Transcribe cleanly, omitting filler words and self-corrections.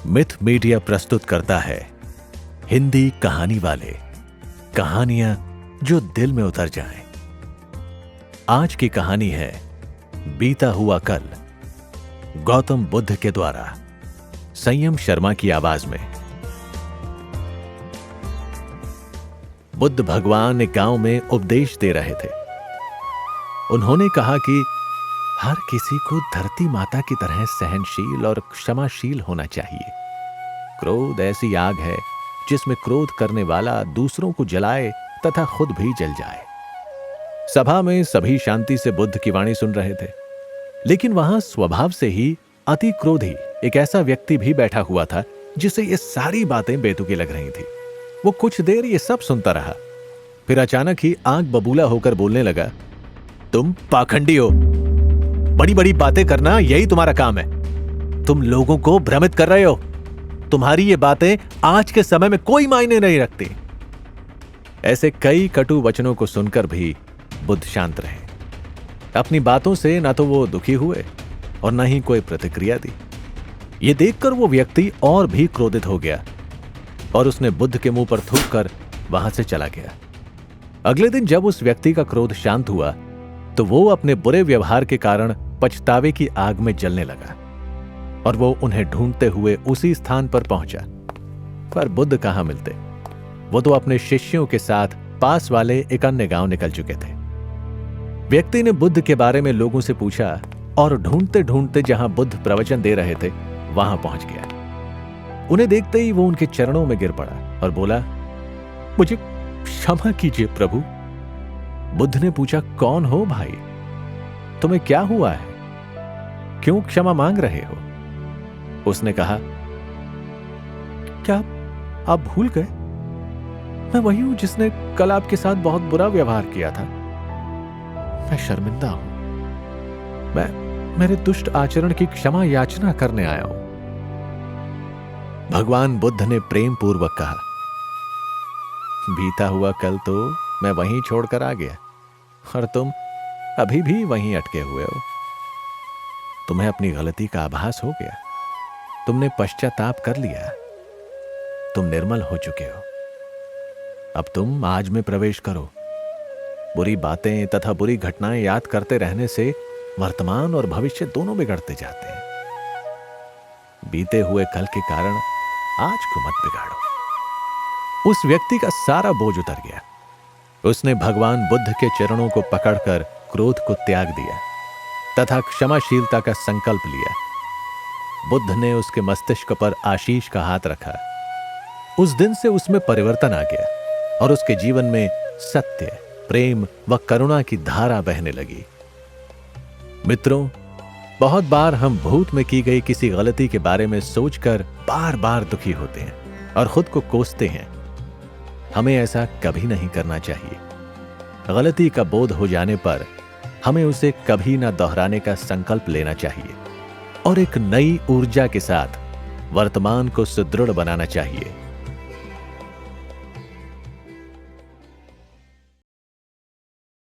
Myth media प्रस्तुत करता है हिंदी कहानी वाले, कहानियां जो दिल में उतर जाएं। आज की कहानी है बीता हुआ कल, गौतम बुद्ध के द्वारा, संयम शर्मा की आवाज में। बुद्ध भगवान एक गांव में उपदेश दे रहे थे। उन्होंने कहा कि हर किसी को धरती माता की तरह सहनशील और क्षमाशील होना चाहिए। क्रोध ऐसी आग है जिसमें क्रोध करने वाला दूसरों को जलाए तथा खुद भी जल जाए। सभा में सभी शांति से बुद्ध की वाणी सुन रहे थे, लेकिन वहां स्वभाव से ही अति क्रोधी एक ऐसा व्यक्ति भी बैठा हुआ था जिसे ये सारी बातें बेतुकी लग रही थी। वो कुछ देर ये सब सुनता रहा, फिर अचानक ही आंख बबूला होकर बोलने लगा, तुम पाखंडी हो, बड़ी बड़ी बातें करना यही तुम्हारा काम है। तुम लोगों को भ्रमित कर रहे हो। तुम्हारी ये बातें आज के समय में कोई मायने नहीं रखती। ऐसे कई कटु वचनों को सुनकर भी बुद्ध शांत रहे। अपनी बातों से न तो वो दुखी हुए और न ही कोई प्रतिक्रिया दी। ये देखकर वो व्यक्ति और भी क्रोधित हो गया और उसने बुद्ध के मुंह पर थूक कर वहां से चला गया। अगले दिन जब उस व्यक्ति का क्रोध शांत हुआ तो वो अपने बुरे व्यवहार के कारण पछतावे की आग में जलने लगा और वो उन्हें ढूंढते हुए उसी स्थान पर पहुंचा। पर बुद्ध कहां मिलते। वो तो अपने शिष्यों के साथ पास वाले एक अन्य गांव निकल चुके थे। व्यक्ति ने बुद्ध के बारे में लोगों से पूछा और ढूंढते ढूंढते जहां बुद्ध प्रवचन दे रहे थे वहां पहुंच गया। उन्हें देखते ही वो उनके चरणों में गिर पड़ा और बोला, मुझे क्षमा कीजिए प्रभु। बुद्ध ने पूछा, कौन हो भाई? तुम्हें क्या हुआ है? क्यों क्षमा मांग रहे हो? उसने कहा, क्या आप भूल गए? मैं वही हूं जिसने कल आपके साथ बहुत बुरा व्यवहार किया था। मैं शर्मिंदा हूं। मैं मेरे दुष्ट आचरण की क्षमा याचना करने आया हूं। भगवान बुद्ध ने प्रेम पूर्वक कहा, बीता हुआ कल तो मैं वहीं छोड़कर आ गया और तुम अभी भी वहीं अटके हुए हो। तुम्हें अपनी गलती का आभास हो गया। तुमने पश्चाताप कर लिया। तुम निर्मल हो चुके हो। अब तुम आज में प्रवेश करो। बुरी बातें तथा बुरी घटनाएं याद करते रहने से वर्तमान और भविष्य दोनों बिगड़ते जाते हैं। बीते हुए कल के कारण आज को मत बिगाड़ो। उस व्यक्ति का सारा बोझ उतर गया। उसने भगवान बुद्ध के चरणों को पकड़कर क्रोध को त्याग दिया तथा क्षमाशीलता का संकल्प लिया। बुद्ध ने उसके मस्तिष्क पर आशीष का हाथ रखा। उस दिन से उसमें परिवर्तन आ गया और उसके जीवन में सत्य, प्रेम व करुणा की धारा बहने लगी। मित्रों, बहुत बार हम भूत में की गई किसी गलती के बारे में सोचकर बार बार दुखी होते हैं और खुद को कोसते हैं। हमें ऐसा कभी नहीं करना चाहिए। गलती का बोध हो जाने पर हमें उसे कभी न दोहराने का संकल्प लेना चाहिए और एक नई ऊर्जा के साथ वर्तमान को सुदृढ़ बनाना चाहिए।